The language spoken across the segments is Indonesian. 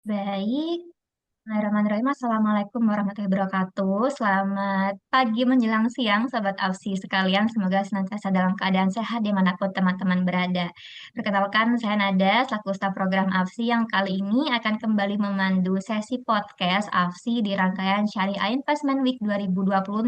Baik, Bismillahirrahmanirrahim. Assalamualaikum warahmatullahi wabarakatuh. Selamat pagi menjelang siang, Sobat Ausi sekalian. Semoga senantiasa dalam keadaan sehat dimanapun teman-teman berada. Perkenalkan, saya Nada, selaku staf program Ausi yang kali ini akan kembali memandu sesi podcast Ausi di rangkaian Syariah Investment Week 2026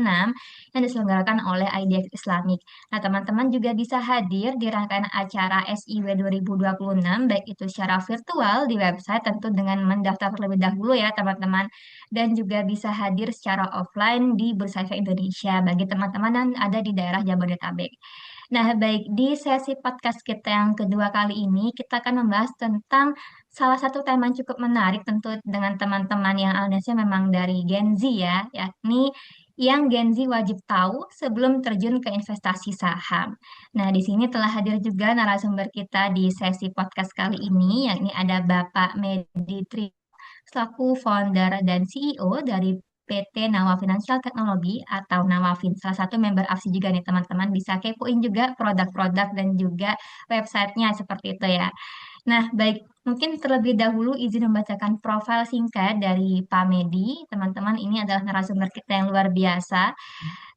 yang diselenggarakan oleh IDX Islamic. Nah, teman-teman juga bisa hadir di rangkaian acara SIW 2026, baik itu secara virtual di website, tentu dengan mendaftar terlebih dahulu ya teman-teman, dan juga bisa hadir secara offline di Bursa Efek Indonesia bagi teman-teman yang ada di daerah Jabodetabek. Nah, baik di sesi podcast kita yang kedua kali ini, kita akan membahas tentang salah satu tema yang cukup menarik tentu dengan teman-teman yang aliasnya memang dari Gen Z ya, yakni yang Gen Z wajib tahu sebelum terjun ke investasi saham. Nah, di sini telah hadir juga narasumber kita di sesi podcast kali ini, yakni ada Bapak Medi Tri selaku founder dan CEO dari PT Nawa Financial Technology atau Nawafin. Salah satu member AFSI juga nih teman-teman, bisa kepoin juga produk-produk dan juga websitenya seperti itu ya. Nah, baik, mungkin terlebih dahulu izin membacakan profil singkat dari Pak Medi. Teman-teman, ini adalah narasumber kita yang luar biasa.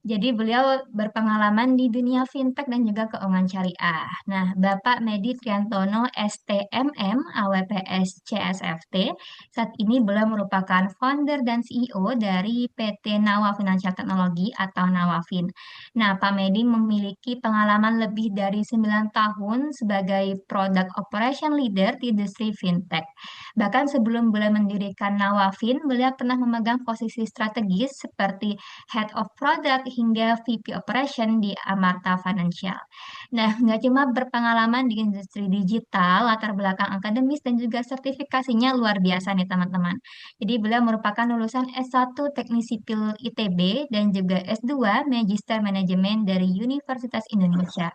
Jadi beliau berpengalaman di dunia fintech dan juga keuangan syariah. Nah, Bapak Medi Triantono STMM AWPS CSFT, saat ini beliau merupakan founder dan CEO dari PT Nawa Financial Technology atau Nawafin. Nah, Pak Medi memiliki pengalaman lebih dari 9 tahun sebagai Product Operation Leader di industri fintech. Bahkan sebelum beliau mendirikan Nawafin, beliau pernah memegang posisi strategis seperti Head of Product hingga VP Operation di Amarta Financial. Nah, nggak cuma berpengalaman di industri digital, latar belakang akademis dan juga sertifikasinya luar biasa nih teman-teman. Jadi beliau merupakan lulusan S1 Teknik Sipil ITB dan juga S2 Magister Manajemen dari Universitas Indonesia.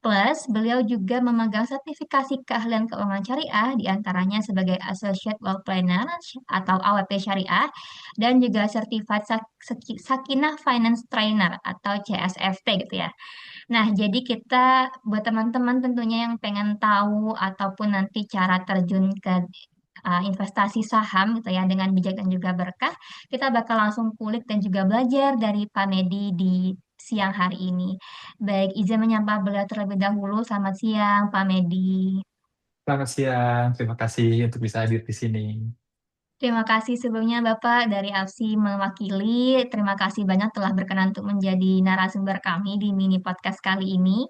Plus, beliau juga memegang sertifikasi keahlian keuangan syariah, diantaranya sebagai Associate Wealth Planner atau AWP Syariah, dan juga Certified Sakinah Finance Trainer atau CSFT gitu ya. Nah, jadi kita buat teman-teman tentunya yang pengen tahu ataupun nanti cara terjun ke investasi saham gitu ya dengan bijak dan juga berkah, kita bakal langsung kulik dan juga belajar dari Pak Medi di siang hari ini. Baik, izin menyapa beliau terlebih dahulu. Selamat siang, Pak Medi. Selamat siang, terima kasih untuk bisa hadir di sini. Terima kasih sebelumnya Bapak dari AFSI mewakili. Terima kasih banyak telah berkenan untuk menjadi narasumber kami di mini podcast kali ini.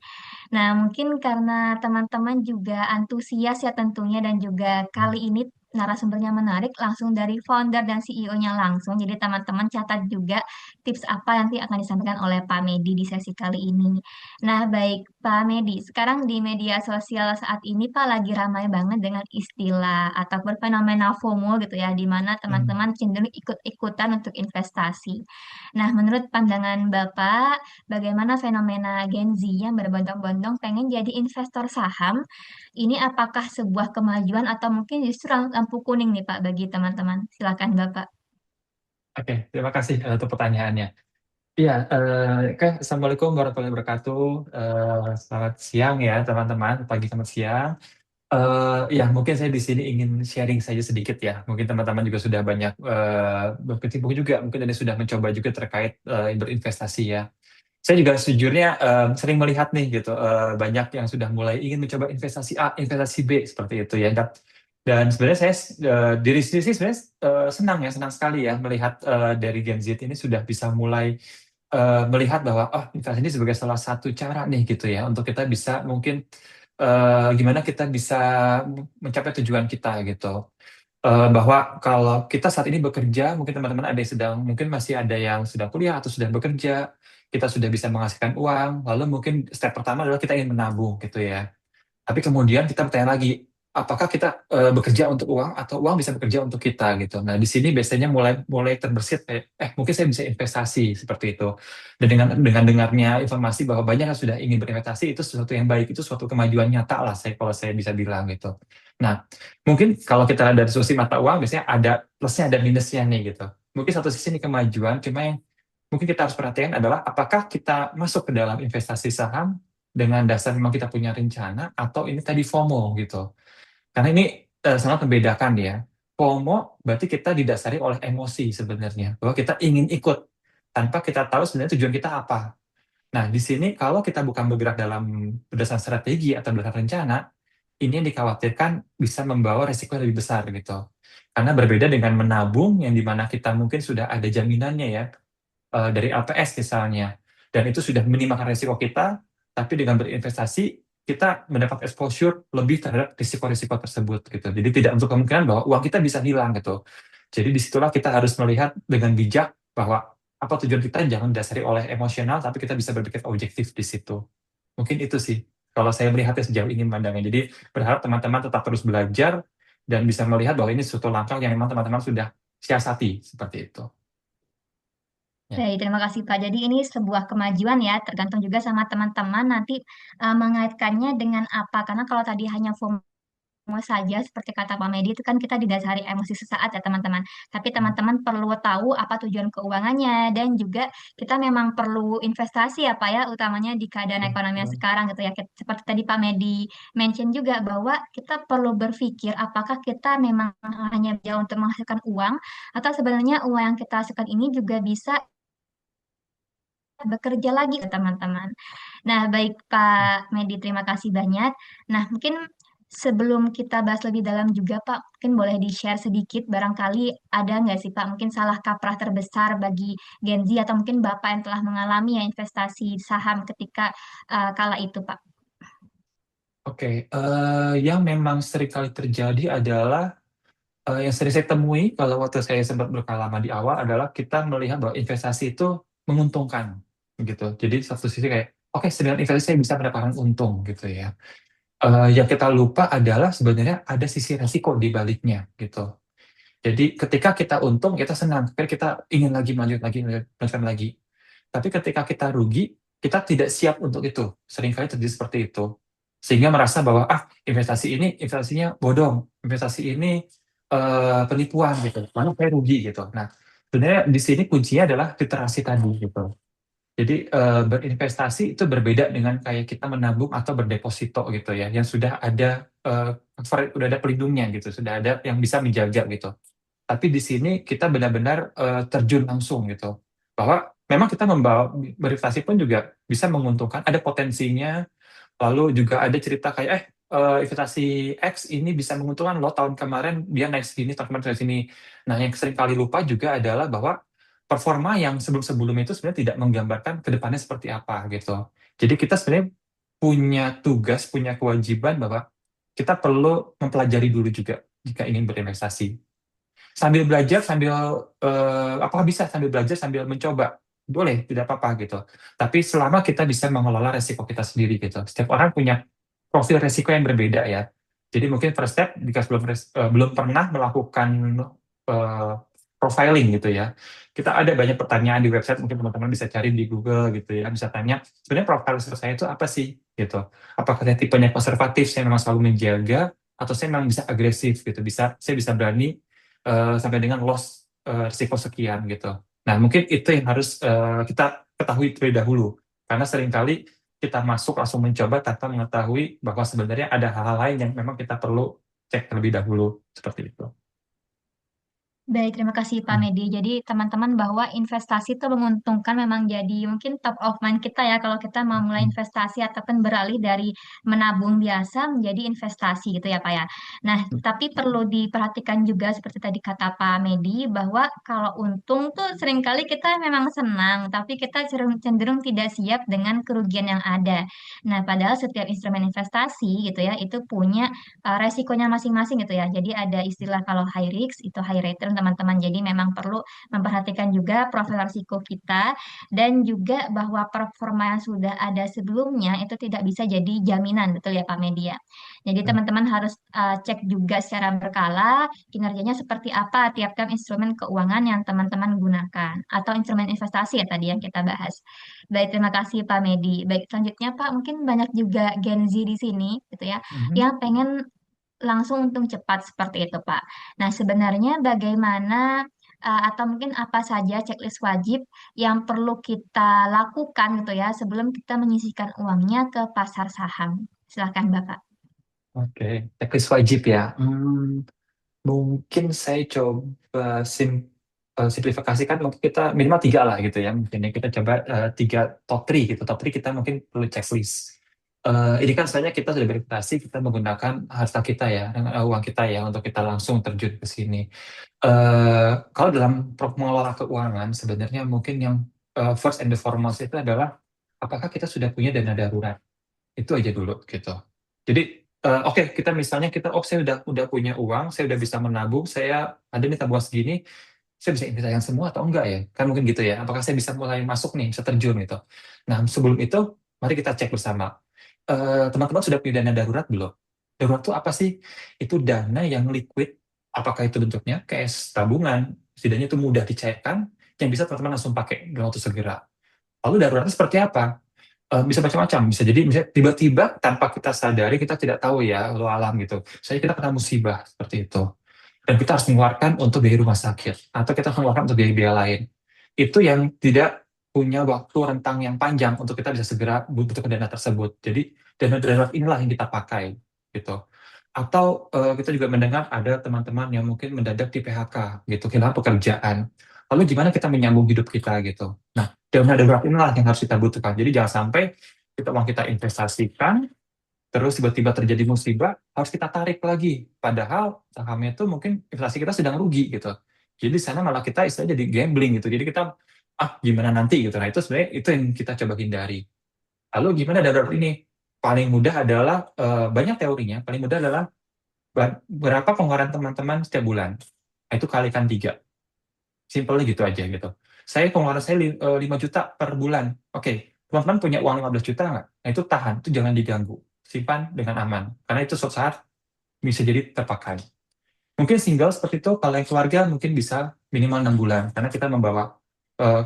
Nah, mungkin karena teman-teman juga antusias ya tentunya dan juga kali ini narasumbernya menarik langsung dari founder dan CEO-nya langsung. Jadi teman-teman catat juga tips apa nanti akan disampaikan oleh Pak Medi di sesi kali ini. Nah, baik Pak Medi, sekarang di media sosial saat ini Pak lagi ramai banget dengan istilah ataupun fenomena FOMO gitu ya, di mana Hmm. teman-teman cenderung ikut-ikutan untuk investasi. Nah, menurut pandangan Bapak, bagaimana fenomena Gen Z yang berbondong-bondong pengen jadi investor saham? Ini apakah sebuah kemajuan atau mungkin justru lampu kuning nih Pak bagi teman-teman? Silakan Bapak. Oke, terima kasih untuk pertanyaannya. Iya, Assalamualaikum warahmatullahi wabarakatuh. Selamat siang ya teman-teman, pagi selamat siang. Ya, mungkin saya di sini ingin sharing saja sedikit ya. Mungkin teman-teman juga sudah banyak berkecimpung juga, mungkin ada yang sudah mencoba juga terkait berinvestasi ya. Saya juga sejujurnya sering melihat nih gitu, banyak yang sudah mulai ingin mencoba investasi A, investasi B seperti itu ya. Dan sebenarnya saya diri sendiri sih sebenarnya senang sekali ya melihat dari Gen Z ini sudah bisa mulai melihat bahwa oh investasi ini sebagai salah satu cara nih gitu ya untuk kita bisa mungkin gimana kita bisa mencapai tujuan kita gitu. Bahwa kalau kita saat ini bekerja, mungkin teman-teman ada yang sedang, mungkin masih ada yang sedang kuliah atau sudah bekerja, kita sudah bisa menghasilkan uang, lalu mungkin step pertama adalah kita ingin menabung gitu ya. Tapi kemudian kita bertanya lagi, apakah kita bekerja untuk uang atau uang bisa bekerja untuk kita gitu. Nah, di sini biasanya mulai mulai terbersit kayak, mungkin saya bisa investasi seperti itu. Dan dengan dengarnya informasi bahwa banyak yang sudah ingin berinvestasi itu sesuatu yang baik, itu suatu kemajuan nyata lah saya kalau saya bisa bilang gitu. Nah, mungkin kalau kita dari sisi mata uang biasanya ada plusnya ada minusnya nih gitu. Mungkin satu sisi ini kemajuan, cuma yang mungkin kita harus perhatikan adalah apakah kita masuk ke dalam investasi saham dengan dasar memang kita punya rencana atau ini tadi FOMO gitu. Karena ini sangat membedakan ya. FOMO berarti kita didasari oleh emosi sebenarnya, bahwa kita ingin ikut tanpa kita tahu sebenarnya tujuan kita apa. Nah, di sini kalau kita bukan bergerak dalam berdasarkan strategi atau berdasarkan rencana, ini yang dikhawatirkan bisa membawa resiko yang lebih besar gitu. Karena berbeda dengan menabung yang dimana kita mungkin sudah ada jaminannya ya, dari LPS misalnya, dan itu sudah minimalkan resiko kita, tapi dengan berinvestasi kita mendapat exposure lebih terhadap risiko-risiko tersebut gitu. Jadi tidak untuk kemungkinan bahwa uang kita bisa hilang gitu. Jadi disitulah kita harus melihat dengan bijak bahwa apa tujuan kita jangan didasari oleh emosional, tapi kita bisa berpikir objektif di situ. Mungkin itu sih kalau saya melihatnya sejauh ini pandangnya. Jadi berharap teman-teman tetap terus belajar dan bisa melihat bahwa ini suatu langkah yang memang teman-teman sudah siasati seperti itu. Ya. Baik, terima kasih Pak. Jadi ini sebuah kemajuan ya, tergantung juga sama teman-teman nanti mengaitkannya dengan apa. Karena kalau tadi hanya FOMO saja, seperti kata Pak Medi, itu kan kita didasari emosi sesaat ya teman-teman. Tapi Hmm. teman-teman perlu tahu apa tujuan keuangannya dan juga kita memang perlu investasi ya Pak ya, utamanya di keadaan ekonomi yang Betul. sekarang gitu ya. Seperti tadi Pak Medi mention juga bahwa kita perlu berpikir apakah kita memang hanya jauh untuk menghasilkan uang atau sebenarnya uang yang kita hasilkan ini juga bisa bekerja lagi ke teman-teman. Nah, baik Pak Medi, terima kasih banyak. Nah, mungkin sebelum kita bahas lebih dalam juga Pak, mungkin boleh di-share sedikit barangkali ada nggak sih Pak, mungkin salah kaprah terbesar bagi Gen Z atau mungkin Bapak yang telah mengalami ya investasi saham ketika kala itu Pak. Oke, yang memang sering kali terjadi adalah yang sering saya temui kalau waktu saya sempat berpengalaman di awal adalah kita melihat bahwa investasi itu menguntungkan, gitu. Jadi satu sisi kayak, oke, dengan investasi saya bisa mendapatkan untung, gitu ya. Yang kita lupa adalah sebenarnya ada sisi resiko di baliknya, gitu. Jadi ketika kita untung, kita senang, kita ingin lagi lanjut lagi, lanjutkan lagi. Tapi ketika kita rugi, kita tidak siap untuk itu. Seringkali terjadi seperti itu. Sehingga merasa bahwa, investasi ini, investasinya bodong. Investasi ini penipuan gitu. Mana saya rugi gitu. Nah, sebenarnya di sini kuncinya adalah literasi tadi gitu. Jadi berinvestasi itu berbeda dengan kayak kita menabung atau berdeposito gitu ya, yang sudah ada sudah ada pelindungnya gitu, sudah ada yang bisa menjaga gitu. Tapi di sini kita benar-benar terjun langsung gitu. Bahwa memang kita membawa berinvestasi pun juga bisa menguntungkan, ada potensinya. Lalu juga ada cerita kayak investasi X ini bisa menguntungkan loh, tahun kemarin dia naik segini, tahun kemarin naik sini. Nah, yang sering kali lupa juga adalah bahwa performa yang sebelum-sebelum itu sebenarnya tidak menggambarkan ke depannya seperti apa gitu. Jadi kita sebenarnya punya tugas, punya kewajiban bahwa kita perlu mempelajari dulu juga jika ingin berinvestasi. Sambil belajar, sambil apakah bisa sambil belajar sambil mencoba? Boleh, tidak apa-apa gitu. Tapi selama kita bisa mengelola resiko kita sendiri gitu. Setiap orang punya profil resiko yang berbeda ya. Jadi mungkin first step jika belum pernah melakukan eh, profiling gitu ya. Kita ada banyak pertanyaan di website, mungkin teman-teman bisa cari di Google gitu ya. Bisa tanya, sebenarnya profil resiko saya itu apa sih gitu. Apakah saya tipenya konservatif, saya memang selalu menjaga, atau saya memang bisa agresif gitu. Saya bisa berani sampai dengan loss risiko sekian gitu. Nah, mungkin itu yang harus kita ketahui terlebih dahulu. Karena seringkali kita masuk langsung mencoba tanpa mengetahui bahwa sebenarnya ada hal-hal lain yang memang kita perlu cek terlebih dahulu seperti itu. Baik, terima kasih Pak Hmm. Medi. Jadi teman-teman bahwa investasi itu menguntungkan memang jadi mungkin top of mind kita ya kalau kita mau mulai Hmm. investasi ataupun beralih dari menabung biasa menjadi investasi gitu ya Pak ya. Nah, tapi perlu diperhatikan juga seperti tadi kata Pak Medi bahwa kalau untung tuh seringkali kita memang senang, tapi kita cenderung tidak siap dengan kerugian yang ada. Nah, padahal setiap instrumen investasi gitu ya itu punya resikonya masing-masing gitu ya. Jadi ada istilah kalau high risk itu high return teman-teman. Jadi memang perlu memperhatikan juga profil risiko kita dan juga bahwa performa yang sudah ada sebelumnya itu tidak bisa jadi jaminan betul ya Pak Media. Jadi teman-teman harus cek juga secara berkala kinerjanya seperti apa tiap-tiap instrumen keuangan yang teman-teman gunakan atau instrumen investasi ya tadi yang kita bahas. Baik, terima kasih Pak Medi. Baik, selanjutnya Pak, mungkin banyak juga Gen Z di sini gitu ya Mhm. yang pengen langsung untung cepat seperti itu, Pak. Nah, sebenarnya bagaimana atau mungkin apa saja checklist wajib yang perlu kita lakukan gitu ya sebelum kita menyisihkan uangnya ke pasar saham. Silahkan, Bapak. Oke, checklist wajib ya. mungkin saya coba simplifikasikan, mungkin kita minimal tiga lah gitu ya. Mungkin ya kita coba tiga top 3 gitu. Top 3 kita mungkin perlu checklist. Ini kan sebenarnya kita sudah berinvestasi, kita menggunakan harta kita ya, dengan uang kita ya, untuk kita langsung terjun ke sini. Kalau dalam mengelola keuangan, sebenarnya mungkin yang first and the foremost itu adalah apakah kita sudah punya dana darurat. Itu aja dulu gitu. Jadi oke, kita misalnya saya udah punya uang, saya udah bisa menabung, saya ada nih tabungan segini, saya bisa investasikan semua atau enggak ya? Kan mungkin gitu ya. Apakah saya bisa mulai masuk nih, bisa terjun gitu. Nah, sebelum itu mari kita cek bersama. Teman-teman sudah punya dana darurat belum? Darurat itu apa sih? Itu dana yang liquid. Apakah itu bentuknya cash, tabungan, setidaknya itu mudah dicairkan, yang bisa teman-teman langsung pakai dalam waktu segera. Lalu daruratnya seperti apa? Bisa macam-macam, bisa jadi misalnya tiba-tiba tanpa kita sadari, kita tidak tahu ya, lo alam gitu. Saya kita kena musibah seperti itu, dan kita harus mengeluarkan untuk biaya rumah sakit, atau kita harus mengeluarkan untuk biaya-biaya lain. Itu yang tidak punya waktu rentang yang panjang untuk kita bisa segera membutuhkan dana tersebut. Jadi dana darurat inilah yang kita pakai gitu. Atau kita juga mendengar ada teman-teman yang mungkin mendadak di PHK gitu, kehilangan pekerjaan. Lalu gimana kita menyambung hidup kita gitu. Nah, dana darurat inilah yang harus kita butuhkan. Jadi jangan sampai uang kita investasikan, terus tiba-tiba terjadi musibah, harus kita tarik lagi. Padahal sahamnya itu mungkin inflasi kita sedang rugi gitu. Jadi di sana malah kita istilahnya jadi gambling gitu. Jadi kita, gimana nanti gitu. Nah itu sebenarnya itu yang kita coba hindari. Lalu gimana darurat ini? Paling mudah adalah, banyak teorinya, paling mudah adalah berapa pengeluaran teman-teman setiap bulan. Nah, itu kalikan 3. Simpelnya gitu aja gitu. Saya pengeluaran saya 5 juta per bulan. Oke, teman-teman punya uang 15 juta nggak? Nah itu tahan, itu jangan diganggu. Simpan dengan aman. Karena itu suatu saat bisa jadi terpakai. Mungkin single seperti itu, kalau yang keluarga mungkin bisa minimal 6 bulan. Karena kita membawa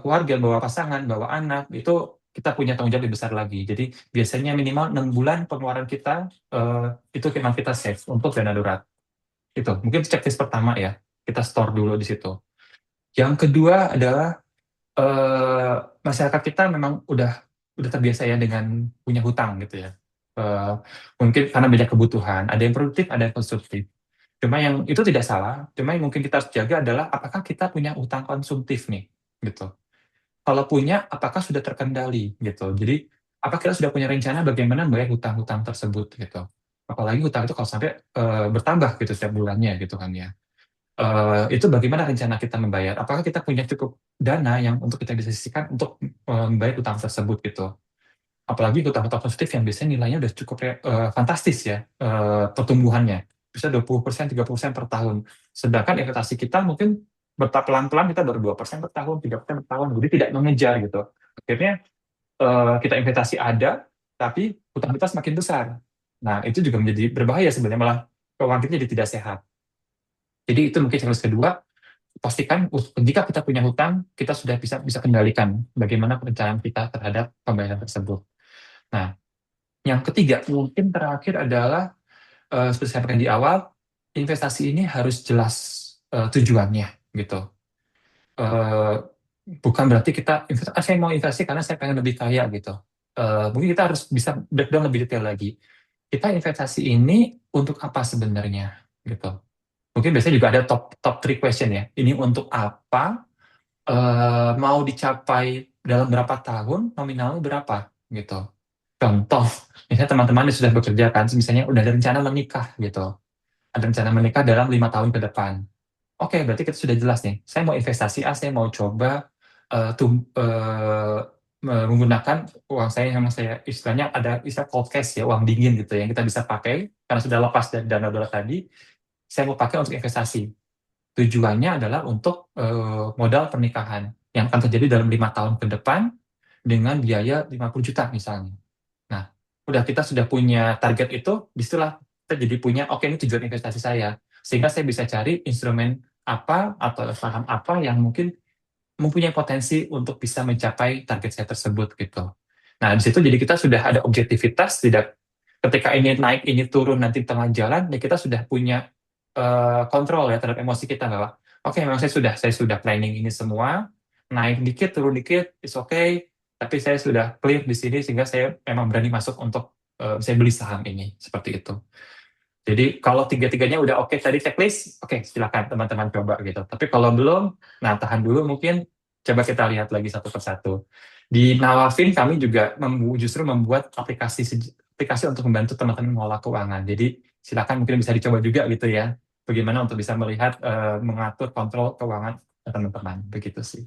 keluarga, bawa pasangan, bawa anak, itu kita punya tanggung jawab lebih besar lagi. Jadi biasanya minimal 6 bulan pengeluaran kita, itu memang kita save untuk dana darurat. Itu mungkin checklist pertama ya. Kita store dulu di situ. Yang kedua adalah, eh, masyarakat kita memang udah terbiasa ya dengan punya hutang gitu ya. Eh, Mungkin karena banyak kebutuhan, ada yang produktif, ada yang konsumtif. Cuma yang itu tidak salah, cuma yang mungkin kita harus jaga adalah apakah kita punya utang konsumtif nih, gitu. Kalau punya, apakah sudah terkendali gitu. Jadi, apa kita sudah punya rencana bagaimana membayar hutang-hutang tersebut gitu. Apalagi hutang itu kalau sampai bertambah gitu setiap bulannya gitu kan ya. Itu bagaimana rencana kita membayar? Apakah kita punya cukup dana yang untuk kita bisa sisihkan untuk membayar utang tersebut gitu? Apalagi utang-utang positif yang biasanya nilainya udah cukup fantastis ya, pertumbuhannya. Bisa 20%, 30% per tahun. Sedangkan investasi kita mungkin bertahap pelan-pelan, kita baru 2% per tahun, 3% per tahun. Jadi tidak mengejar gitu. Akhirnya kita investasi ada, tapi utang kita semakin besar. Nah, itu juga menjadi berbahaya sebenarnya, malah keuangan kita jadi tidak sehat. Jadi itu mungkin challenge kedua, pastikan jika kita punya hutang, kita sudah bisa bisa kendalikan bagaimana perencanaan kita terhadap pembayaran tersebut. Nah, yang ketiga mungkin terakhir adalah, seperti saya sampaikan di awal, investasi ini harus jelas tujuannya gitu. Eh, Bukan berarti kita saya mau investasi karena saya pengen lebih kaya gitu. Mungkin kita harus bisa breakdown lebih detail lagi. Kita investasi ini untuk apa sebenarnya gitu. Mungkin biasanya juga ada top top 3 question ya. Ini untuk apa? Mau dicapai dalam berapa tahun, nominalnya berapa gitu. Contoh, misalnya teman-teman yang sudah bekerja kan, misalnya udah ada rencana menikah gitu. Ada rencana menikah dalam 5 tahun ke depan. Oke, berarti kita sudah jelas nih. Saya mau investasi A, saya mau coba menggunakan uang saya yang saya istilahnya ada istilah cold cash ya, uang dingin gitu yang kita bisa pakai karena sudah lepas dari dana darurat tadi. Saya mau pakai untuk investasi. Tujuannya adalah untuk modal pernikahan yang akan terjadi dalam 5 tahun ke depan dengan biaya 50 juta misalnya. Nah, udah kita sudah punya target itu, disitulah kita jadi punya, oke ini tujuan investasi saya. Sehingga saya bisa cari instrumen apa atau saham apa yang mungkin mempunyai potensi untuk bisa mencapai target saya tersebut gitu. Nah, di situ jadi kita sudah ada objektivitas, tidak ketika ini naik, ini turun nanti tengah jalan, ya kita sudah punya kontrol ya terhadap emosi kita bahwa oke, memang saya sudah planning ini semua, naik dikit turun dikit it's okay, tapi saya sudah clear di sini sehingga saya memang berani masuk untuk saya beli saham ini seperti itu. Jadi kalau tiga-tiganya udah oke tadi checklist, oke silakan teman-teman coba gitu. Tapi kalau belum, nah tahan dulu mungkin coba kita lihat lagi satu persatu. Di Nawafin kami juga justru membuat aplikasi untuk membantu teman-teman mengelola keuangan. Jadi silakan mungkin bisa dicoba juga gitu ya. Bagaimana untuk bisa melihat mengatur kontrol keuangan teman-teman begitu sih.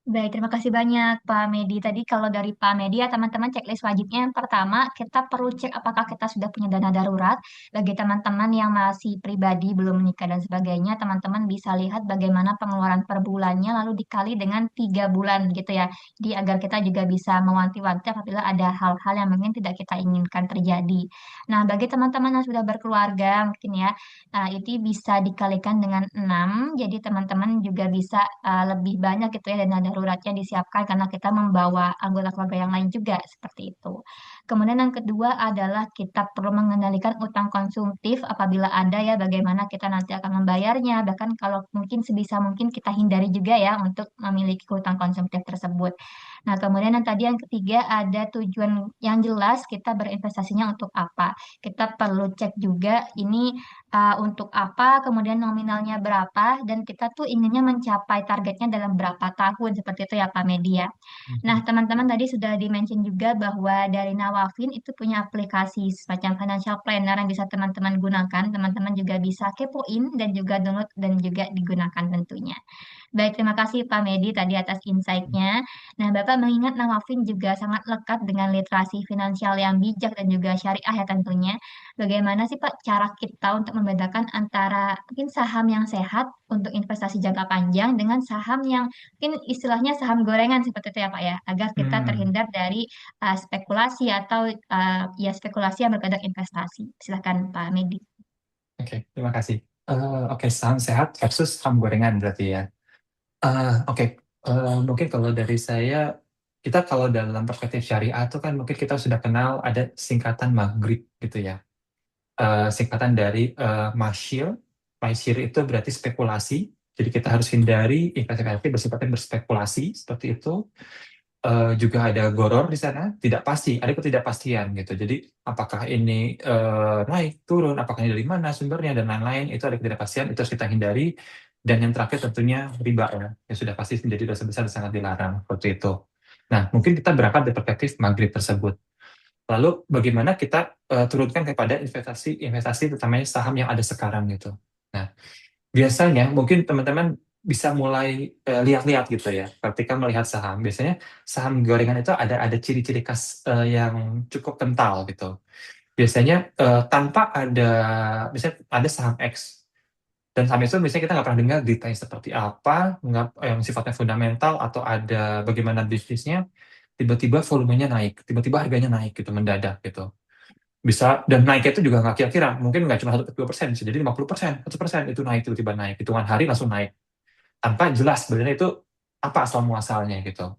Baik, terima kasih banyak Pak Medi. Tadi kalau dari Pak Medi ya teman-teman checklist wajibnya yang pertama kita perlu cek apakah kita sudah punya dana darurat. Bagi teman-teman yang masih pribadi belum menikah dan sebagainya, teman-teman bisa lihat bagaimana pengeluaran per bulannya lalu dikali dengan 3 bulan gitu ya. Jadi agar kita juga bisa mewanti-wanti apabila ada hal-hal yang mungkin tidak kita inginkan terjadi. Nah, bagi teman-teman yang sudah berkeluarga mungkin ya, itu bisa dikalikan dengan 6. Jadi teman-teman juga bisa lebih banyak gitu ya dana daruratnya disiapkan karena kita membawa anggota keluarga yang lain juga seperti itu. Kemudian yang kedua adalah kita perlu mengendalikan utang konsumtif apabila ada ya bagaimana kita nanti akan membayarnya. Bahkan kalau mungkin sebisa mungkin kita hindari juga ya untuk memiliki utang konsumtif tersebut. Nah, kemudian yang tadi yang ketiga ada tujuan yang jelas kita berinvestasinya untuk apa. Kita perlu cek juga ini untuk apa, kemudian nominalnya berapa, dan kita tuh inginnya mencapai targetnya dalam berapa tahun, seperti itu ya Pak Media. Nah, Mhm. teman-teman tadi sudah di-mention juga bahwa dari Nawafin itu punya aplikasi semacam financial planner yang bisa teman-teman gunakan. Teman-teman juga bisa kepoin dan juga download dan juga digunakan tentunya. Baik, terima kasih Pak Medi tadi atas insight-nya. Nah, Bapak mengingat Nawafin juga sangat lekat dengan literasi finansial yang bijak dan juga syariah ya tentunya. Bagaimana sih Pak cara kita untuk membedakan antara mungkin saham yang sehat untuk investasi jangka panjang dengan saham yang mungkin istilahnya saham gorengan seperti itu ya Pak ya, agar kita Hmm, terhindar dari spekulasi atau ya spekulasi yang berkedok investasi. Silakan Pak Medi. oke, terima kasih. Oke, saham sehat versus saham gorengan berarti ya. Oke, mungkin kalau dari saya, kita kalau dalam perspektif syariah itu kan mungkin kita sudah kenal ada singkatan maghrib gitu ya. Singkatan dari masyir. Masyir itu berarti spekulasi. Jadi kita harus hindari investasi bersifat berspekulasi seperti itu. Juga ada goror di sana, tidak pasti, ada ketidakpastian gitu. Jadi apakah ini naik, turun, apakah ini dari mana sumbernya dan lain-lain, itu ada ketidakpastian, itu harus kita hindari. Dan yang terakhir tentunya riba ya, yang sudah pasti menjadi dosa besar dan sangat dilarang seperti itu. Nah, mungkin kita berangkat dari perspektif maghrib tersebut. Lalu bagaimana kita turunkan kepada investasi utamanya saham yang ada sekarang gitu. Nah, biasanya mungkin teman-teman bisa mulai lihat-lihat gitu ya. Ketika melihat saham, biasanya saham gorengan itu ada ciri-ciri khas yang cukup kental gitu. Biasanya tanpa ada, misalnya ada saham X, dan saham itu biasanya kita nggak pernah dengar detail seperti apa, nggak, yang sifatnya fundamental atau ada bagaimana bisnisnya, tiba-tiba volumenya naik, tiba-tiba harganya naik gitu, mendadak gitu. Bisa, dan naiknya itu juga nggak kira-kira, mungkin nggak cuma 1-2%, bisa jadi 50%, 100% itu naik, tiba-tiba naik, hitungan hari langsung naik tanpa jelas sebenarnya itu apa asal muasalnya gitu.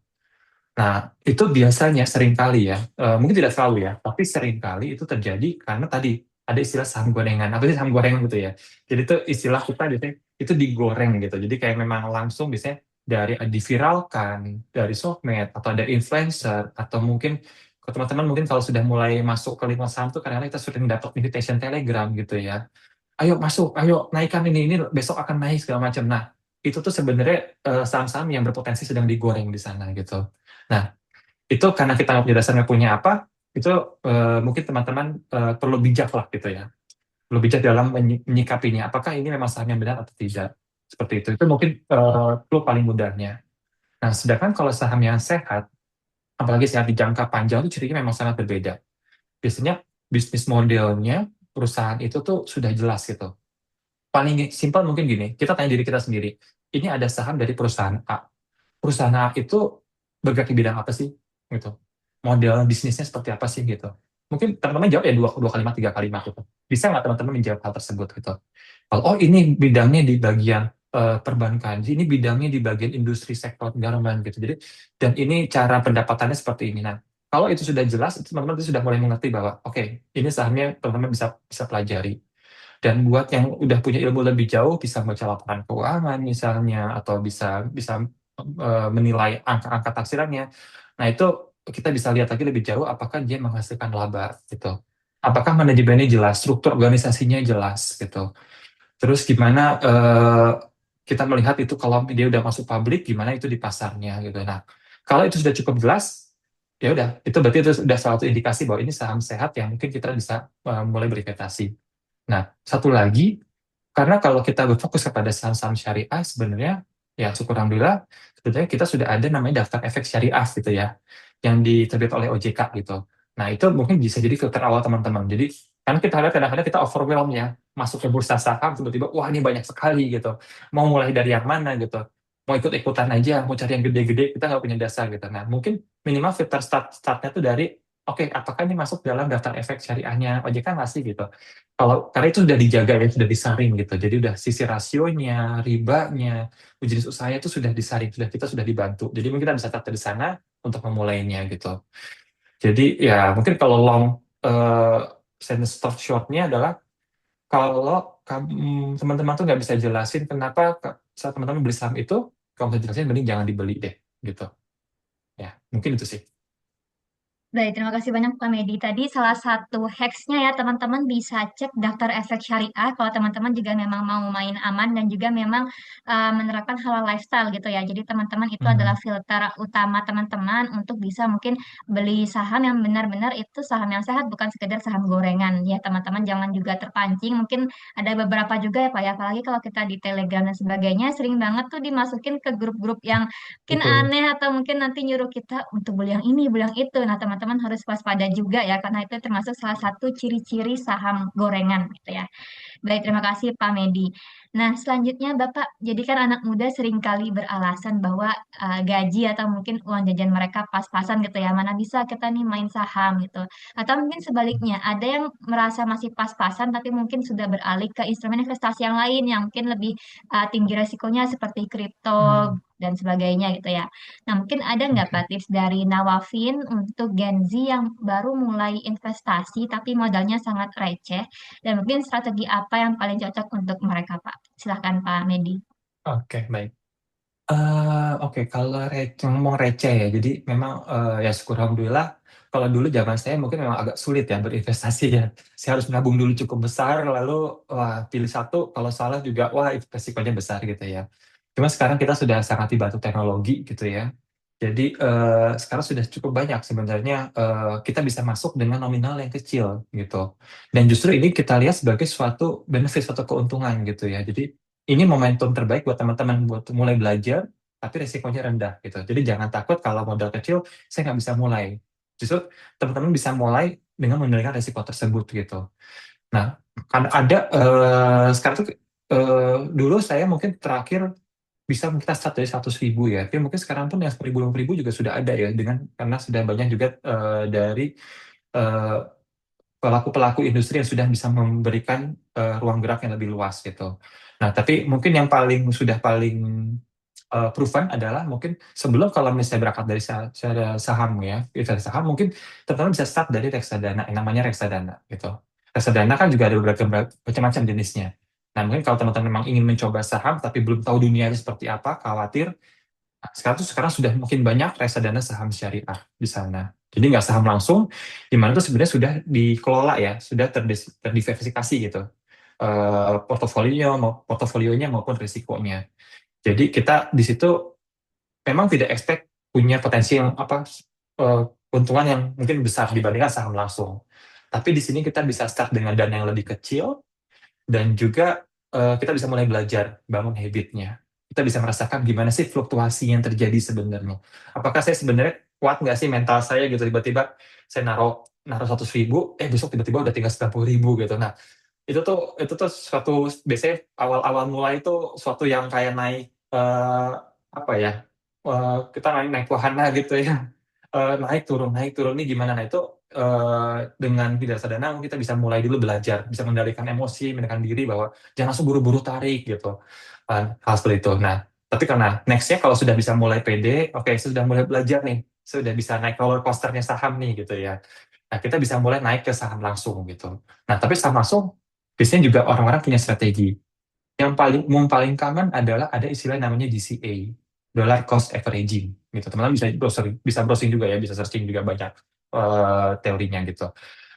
Nah, itu biasanya seringkali ya, mungkin tidak selalu ya, tapi seringkali itu terjadi karena tadi ada istilah saham gorengan. Apa sih saham gorengan gitu ya? Jadi itu istilah kita biasanya itu digoreng gitu. Jadi kayak memang langsung biasanya dari diviralkan, dari sosmed atau ada influencer atau mungkin ke teman-teman mungkin kalau sudah mulai masuk ke lima saham tuh kadang-kadang kita sering dapat invitation Telegram gitu ya, ayo masuk, ayo naikkan ini besok akan naik segala macam. Nah, itu tuh sebenarnya saham-saham yang berpotensi sedang digoreng di sana gitu. Nah, itu karena kita nggak punya dasarnya punya apa, itu mungkin teman-teman perlu bijak lah gitu ya. Perlu bijak dalam menyikapinya. Apakah ini memang saham yang benar atau tidak? Seperti itu. Itu mungkin clue paling mudahnya. Nah, sedangkan kalau saham yang sehat, apalagi sehat di jangka panjang itu cirinya memang sangat berbeda. Biasanya bisnis modelnya perusahaan itu tuh sudah jelas gitu. Paling simpel mungkin gini, kita tanya diri kita sendiri. Ini ada saham dari perusahaan A. Perusahaan A itu bergerak di bidang apa sih? Gitu. Model bisnisnya seperti apa sih gitu. Mungkin teman-teman jawab ya dua kalimat, tiga kalimat gitu. Bisa nggak teman-teman menjawab hal tersebut gitu? Kalau oh ini bidangnya di bagian perbankan, ini bidangnya di bagian industri sektor garment gitu. Jadi dan ini cara pendapatannya seperti ini. Nah, kalau itu sudah jelas, itu teman-teman itu sudah mulai mengerti bahwa oke, ini sahamnya teman-teman bisa bisa pelajari. Dan buat yang udah punya ilmu lebih jauh bisa baca laporan keuangan misalnya atau bisa bisa menilai angka-angka taksirannya. Nah, itu kita bisa lihat lagi lebih jauh apakah dia menghasilkan laba gitu. apakah manajemennya jelas, struktur organisasinya jelas gitu. Terus gimana kita melihat itu kalau dia udah masuk publik, gimana itu di pasarnya gitu. Nah, kalau itu sudah cukup jelas, ya udah, itu berarti itu sudah salah satu indikasi bahwa ini saham sehat yang mungkin kita bisa mulai berinvestasi. Nah, satu lagi, karena kalau kita berfokus kepada saham-saham syariah, sebenarnya ya syukur alhamdulillah, sebetulnya kita sudah ada namanya daftar efek syariah gitu ya, yang diterbit oleh OJK gitu. Nah, itu mungkin bisa jadi filter awal teman-teman. Jadi, kan kita lihat kadang-kadang kita overwhelm ya, masuk ke bursa saham, tiba-tiba, wah ini banyak sekali gitu. Mau mulai dari yang mana gitu. Mau ikut-ikutan aja, mau cari yang gede-gede, kita nggak punya dasar gitu. Nah, mungkin minimal filter startnya tuh dari, oke, apakah ini masuk dalam daftar efek syariahnya OJK nggak sih gitu. Kalau karena itu sudah dijaga ya, sudah disaring gitu. Jadi udah sisi rasionya, ribanya, jenis usahanya itu sudah disaring, kita sudah dibantu. Jadi mungkin kita bisa start dari sana untuk memulainya gitu. Jadi ya mungkin kalau long sentence shortnya adalah kalau teman-teman tuh nggak bisa jelasin kenapa saat teman-teman beli saham itu, kalau bisa jelasin mending jangan dibeli deh gitu. Ya mungkin itu sih. Baik, terima kasih banyak Pak Medi. Tadi salah satu hacksnya ya teman-teman bisa cek daftar efek syariah kalau teman-teman juga memang mau main aman dan juga memang menerapkan halal lifestyle gitu ya. Jadi teman-teman itu adalah Hmm, filter utama teman-teman untuk bisa mungkin beli saham yang benar-benar itu saham yang sehat bukan sekedar saham gorengan. Ya teman-teman jangan juga terpancing. Mungkin ada beberapa juga ya Pak ya. Apalagi kalau kita di Telegram dan sebagainya sering banget tuh dimasukin ke grup-grup yang mungkin betul. aneh atau mungkin nanti nyuruh kita untuk beli yang ini, beli yang itu. Nah, teman-teman harus waspada juga ya, karena itu termasuk salah satu ciri-ciri saham gorengan gitu ya. Baik, terima kasih Pak Medi. Nah, selanjutnya Bapak, jadi kan anak muda seringkali beralasan bahwa gaji atau mungkin uang jajan mereka pas-pasan gitu ya, mana bisa kita nih main saham gitu. Atau mungkin sebaliknya, ada yang merasa masih pas-pasan tapi mungkin sudah beralih ke instrumen investasi yang lain yang mungkin lebih tinggi resikonya seperti kripto Hmm, dan sebagainya gitu ya. Nah, mungkin ada nggak Pak oke. tips dari Nawafin untuk Gen Z yang baru mulai investasi tapi modalnya sangat receh dan mungkin strategi apa yang paling cocok untuk mereka, Pak? Silahkan, Pak Medi. Oke, baik. Oke, kalau ngomong receh ya, jadi memang ya syukur alhamdulillah. Kalau dulu zaman saya mungkin memang agak sulit ya berinvestasi ya. Saya harus menabung dulu cukup besar, lalu wah pilih satu, kalau salah juga wah itu resikonya besar gitu ya. Cuma sekarang kita sudah sangat dibantu teknologi gitu ya. Jadi sekarang sudah cukup banyak sebenarnya kita bisa masuk dengan nominal yang kecil gitu. Dan justru ini kita lihat sebagai suatu benefit, suatu keuntungan gitu ya. Jadi ini momentum terbaik buat teman-teman buat mulai belajar, tapi resikonya rendah gitu. Jadi jangan takut kalau modal kecil saya nggak bisa mulai. Justru teman-teman bisa mulai dengan mengendalikan resiko tersebut gitu. Nah, kan ada sekarang tuh dulu saya mungkin terakhir bisa kita start dari 100.000 ya. Tapi mungkin sekarang pun yang 10.000 ribu juga sudah ada ya dengan karena sudah banyak juga dari eh, pelaku-pelaku industri yang sudah bisa memberikan ruang gerak yang lebih luas gitu. Nah, tapi mungkin yang sudah paling proven adalah mungkin sebelum kalau misalnya berangkat dari saham ya, investasi saham mungkin teman-teman bisa start dari reksadana, yang namanya reksadana gitu. Reksadana kan juga ada berbagai macam-macam jenisnya. Nah, mungkin kalau teman-teman memang ingin mencoba saham tapi belum tahu dunianya seperti apa, khawatir, nah, sekarang sudah mungkin banyak reksadana saham syariah di sana. Jadi nggak saham langsung, di mana itu sebenarnya sudah dikelola ya, sudah terdiversifikasi gitu. Portofolionya maupun risikonya. Jadi kita di situ memang tidak expect punya potensi yang keuntungan yang mungkin besar dibandingkan saham langsung. Tapi di sini kita bisa start dengan dana yang lebih kecil dan juga kita bisa mulai belajar bangun habitnya. Kita bisa merasakan gimana sih fluktuasi yang terjadi sebenarnya. Apakah saya sebenarnya kuat nggak sih mental saya gitu tiba-tiba saya naruh naruh 100.000, besok tiba-tiba udah tinggal 90.000 gitu. Nah itu tuh suatu biasanya awal-awal mulai itu suatu yang kayak naik apa ya kita naik wahana gitu ya. Naik turun nih gimana. Nah itu dengan tidak sadar kita bisa mulai dulu belajar, bisa mengendalikan emosi, mengendalikan diri bahwa jangan langsung buru-buru tarik gitu. Hal seperti itu. Nah tapi karena nextnya kalau sudah bisa mulai pede, oke sudah mulai belajar nih, sudah bisa naik roller coasternya saham nih gitu ya. Nah, kita bisa mulai naik ke saham langsung gitu. Nah, tapi saham langsung biasanya juga orang-orang punya strategi. Yang paling common adalah ada istilah namanya DCA, dollar cost averaging gitu. Teman-teman bisa browsing juga ya, bisa searching juga banyak teorinya gitu.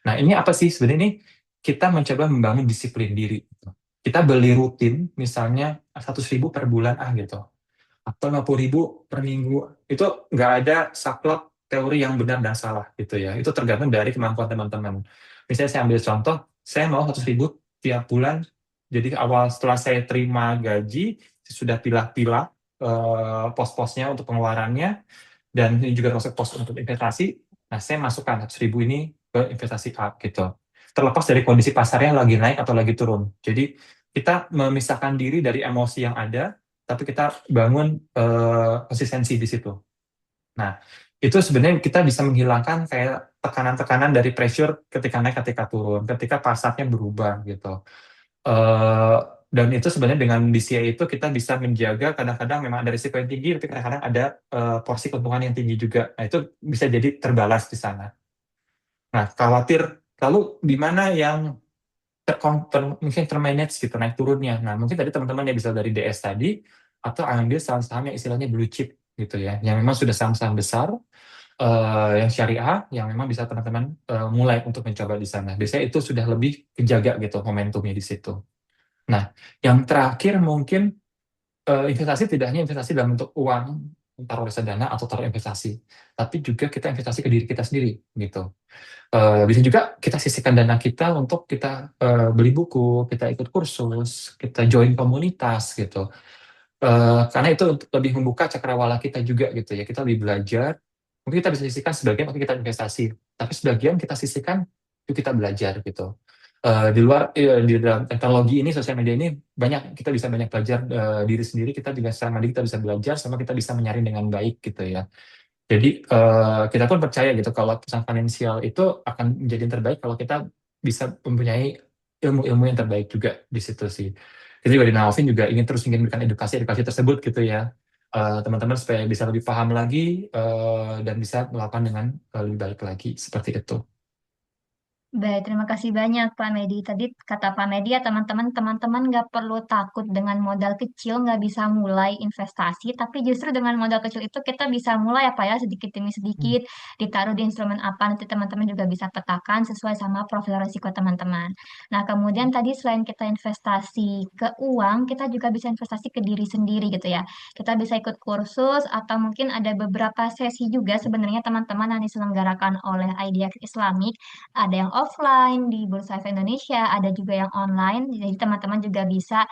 Nah, ini apa sih sebenarnya ini kita mencoba membangun disiplin diri gitu. Kita beli rutin misalnya 100.000 per bulan gitu atau 50.000 per minggu. Itu nggak ada saklek teori yang benar dan salah gitu ya. Itu tergantung dari kemampuan teman-teman. Misalnya saya ambil contoh, saya mau 100.000 tiap bulan. Jadi awal setelah saya terima gaji, saya sudah pilah-pilah pos-posnya untuk pengeluarannya, dan ini juga masuk pos untuk investasi. Nah, saya masukkan 100.000 ini ke investasi A gitu. Terlepas dari kondisi pasarnya lagi naik atau lagi turun. Jadi kita memisahkan diri dari emosi yang ada, tapi kita bangun konsistensi di situ. Nah, itu sebenarnya kita bisa menghilangkan kayak tekanan-tekanan dari pressure ketika naik, ketika turun, ketika pasarnya berubah gitu. Eh, dan itu sebenarnya dengan DCA itu kita bisa menjaga, kadang-kadang memang ada risiko yang tinggi, tapi kadang-kadang ada porsi keuntungan yang tinggi juga. Nah, itu bisa jadi terbalas di sana. Nah, khawatir lalu di mana yang mungkin termanage gitu naik turunnya. Nah, mungkin tadi teman-teman yang bisa dari DS tadi, atau ambil saham-saham yang istilahnya blue chip gitu ya, yang memang sudah saham-saham besar, yang syariah, yang memang bisa teman-teman mulai untuk mencoba di sana. Biasanya itu sudah lebih kejaga gitu momentumnya di situ. Nah, yang terakhir mungkin investasi tidak hanya investasi dalam bentuk uang, taruh reksadana atau taruh investasi, tapi juga kita investasi ke diri kita sendiri gitu. Bisa juga kita sisihkan dana kita untuk kita beli buku, kita ikut kursus, kita join komunitas gitu. Karena itu untuk lebih membuka cakrawala kita juga gitu ya. Kita lebih belajar. Mungkin kita bisa sisihkan sebagian, oke kita investasi, tapi sebagian kita sisihkan yuk kita belajar gitu. Di luar di dalam teknologi ini, sosial media ini banyak, kita bisa banyak belajar diri sendiri. Kita juga sama diri kita bisa belajar, sama kita bisa menyaring dengan baik gitu ya. Jadi kita pun percaya gitu kalau perusahaan finansial itu akan menjadi yang terbaik kalau kita bisa mempunyai ilmu-ilmu yang terbaik juga di situ sih. Kita juga di Naofin juga ingin memberikan edukasi-edukasi tersebut gitu ya. Teman-teman supaya bisa lebih paham lagi dan bisa melakukan dengan lebih baik lagi seperti itu. Baik, terima kasih banyak Pak Medi. Tadi kata Pak Medi ya teman-teman nggak perlu takut dengan modal kecil nggak bisa mulai investasi, tapi justru dengan modal kecil itu kita bisa mulai apa ya sedikit demi Hmm. sedikit ditaruh di instrumen apa nanti teman-teman juga bisa petakan sesuai sama profil risiko teman-teman. Nah kemudian tadi selain kita investasi ke uang, kita juga bisa investasi ke diri sendiri gitu ya. Kita bisa ikut kursus atau mungkin ada beberapa sesi juga sebenarnya teman-teman yang diselenggarakan oleh IDX Islamic, ada yang offline di Bursa Efek Indonesia, ada juga yang online. Jadi teman-teman juga bisa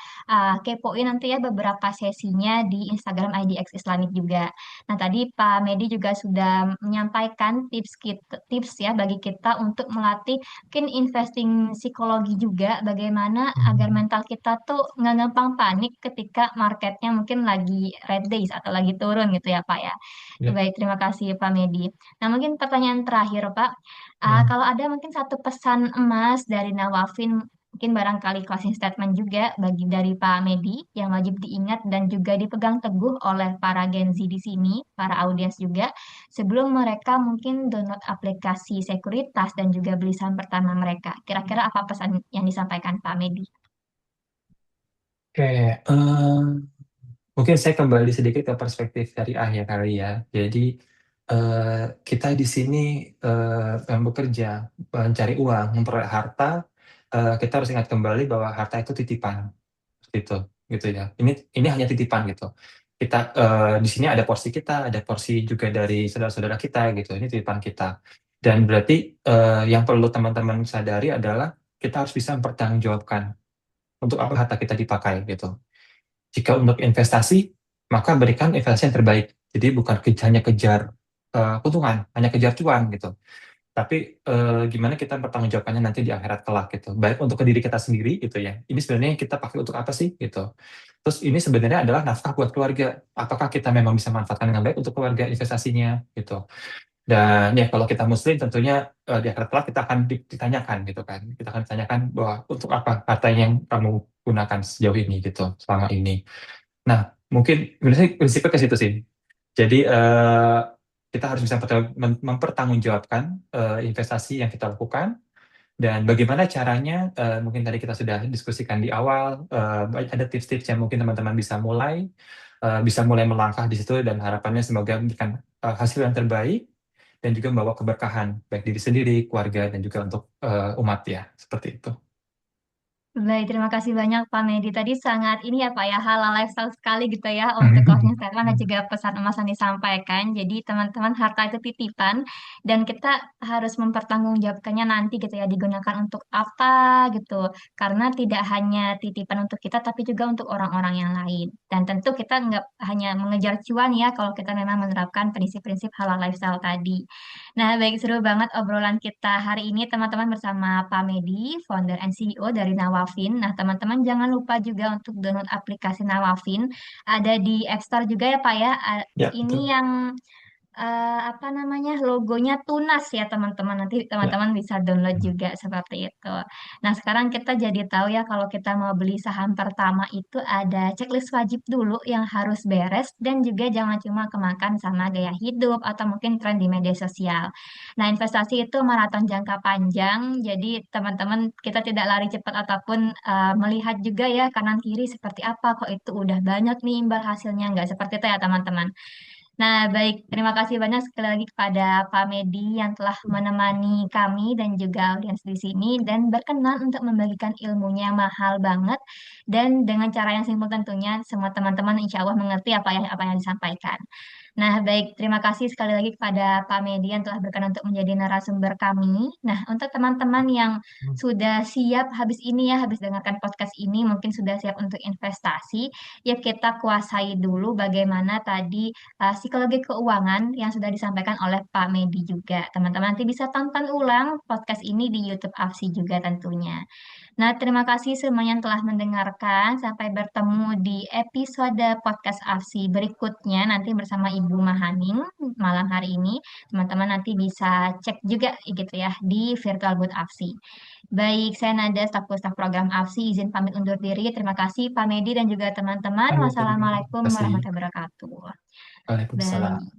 kepoin nanti ya beberapa sesinya di Instagram IDX Islamic juga. Nah, tadi Pak Medi juga sudah menyampaikan tips ya bagi kita untuk melatih mungkin investing psikologi juga bagaimana agar Hmm. mental kita tuh nggak gampang panik ketika marketnya mungkin lagi red days atau lagi turun gitu ya Pak ya. Ya. Baik, terima kasih Pak Medi. Nah, mungkin pertanyaan terakhir Pak. Hmm. Kalau ada mungkin satu pesan emas dari Nawafin, mungkin barangkali closing statement juga bagi dari Pak Medi yang wajib diingat dan juga dipegang teguh oleh para Gen Z di sini, para audiens juga, sebelum mereka mungkin download aplikasi sekuritas dan juga beli saham pertama mereka. Kira-kira apa pesan yang disampaikan Pak Medi? Oke, mungkin saya kembali sedikit ke perspektif dari ya kali ya. Jadi kita di sini yang bekerja, mencari uang, memperoleh harta, kita harus ingat kembali bahwa harta itu titipan, gitu, gitu ya. Ini hanya titipan gitu. Kita di sini ada porsi kita, ada porsi juga dari saudara-saudara kita gitu. Ini titipan kita. Dan berarti yang perlu teman-teman sadari adalah kita harus bisa mempertanggungjawabkan untuk apa harta kita dipakai gitu. Jika untuk investasi, maka berikan investasi yang terbaik. Jadi bukan hanya kejar keuntungan, hanya kejar cuan gitu. Tapi gimana kita mempertanggungjawabkannya nanti di akhirat kelak gitu. Baik untuk ke diri kita sendiri gitu ya. Ini sebenarnya kita pakai untuk apa sih gitu. Terus ini sebenarnya adalah nafkah buat keluarga. Apakah kita memang bisa manfaatkan dengan baik untuk keluarga investasinya gitu. Dan ya kalau kita muslim tentunya di akhirat kelak kita akan ditanyakan gitu kan. Kita akan ditanyakan bahwa untuk apa harta yang kamu gunakan sejauh ini gitu, selama ini. Nah, mungkin prinsipnya ke situ sih. Jadi kita harus bisa mempertanggungjawabkan investasi yang kita lakukan, dan bagaimana caranya. Mungkin tadi kita sudah diskusikan di awal. Ada tips-tips yang mungkin teman-teman bisa mulai melangkah di situ, dan harapannya semoga memberikan hasil yang terbaik. dan juga membawa keberkahan baik diri sendiri, keluarga, dan juga untuk umat ya, seperti itu. Baik, terima kasih banyak Pak Medi. Tadi sangat ini ya Pak ya, halal lifestyle sekali gitu ya untuk closing statement dan juga pesan emas yang disampaikan. Jadi teman-teman harta itu titipan dan kita harus mempertanggungjawabkannya nanti gitu ya, digunakan untuk apa gitu. Karena tidak hanya titipan untuk kita tapi juga untuk orang-orang yang lain. Dan tentu kita nggak hanya mengejar cuan ya kalau kita memang menerapkan prinsip-prinsip halal lifestyle tadi. Nah, baik seru banget obrolan kita hari ini teman-teman bersama Pak Medi, founder and CEO dari Nawafin. Nah, teman-teman jangan lupa juga untuk download aplikasi Nawafin. Ada di App Store juga ya Pak ya. Ya, Ini betul. yang apa namanya logonya Tunas ya teman-teman, nanti Ya. teman-teman bisa download Hmm. juga seperti itu. Nah sekarang kita jadi tahu ya kalau kita mau beli saham pertama itu ada checklist wajib dulu yang harus beres dan juga jangan cuma kemakan sama gaya hidup atau mungkin tren di media sosial. Nah investasi itu maraton jangka panjang, jadi teman-teman kita tidak lari cepat ataupun melihat juga ya kanan kiri seperti apa kok itu udah banyak nih imbal hasilnya, nggak seperti itu ya teman-teman. Nah, baik, terima kasih banyak sekali lagi kepada Pak Medi yang telah menemani kami dan juga audiens di sini dan berkenan untuk membagikan ilmunya yang mahal banget dan dengan cara yang simpel tentunya semua teman-teman insya Allah mengerti apa yang disampaikan. Nah, baik, terima kasih sekali lagi kepada Pak Medi yang telah berkenan untuk menjadi narasumber kami. Nah, untuk teman-teman yang sudah siap habis ini ya, habis dengarkan podcast ini, mungkin sudah siap untuk investasi, ya kita kuasai dulu bagaimana tadi psikologi keuangan yang sudah disampaikan oleh Pak Medi juga. Teman-teman nanti bisa tonton ulang podcast ini di YouTube AFSI juga tentunya. Nah, terima kasih semuanya yang telah mendengarkan. Sampai bertemu di episode podcast AFSI berikutnya nanti bersama Ibu Mahaning malam hari ini. Teman-teman nanti bisa cek juga gitu ya di Virtual Booth AFSI. Baik, saya Nada, staf program AFSI, izin pamit undur diri. Terima kasih Pak Medi dan juga teman-teman. Baik, terima Wassalamualaikum kasih. warahmatullahi wabarakatuh. Waalaikumsalam. Baik.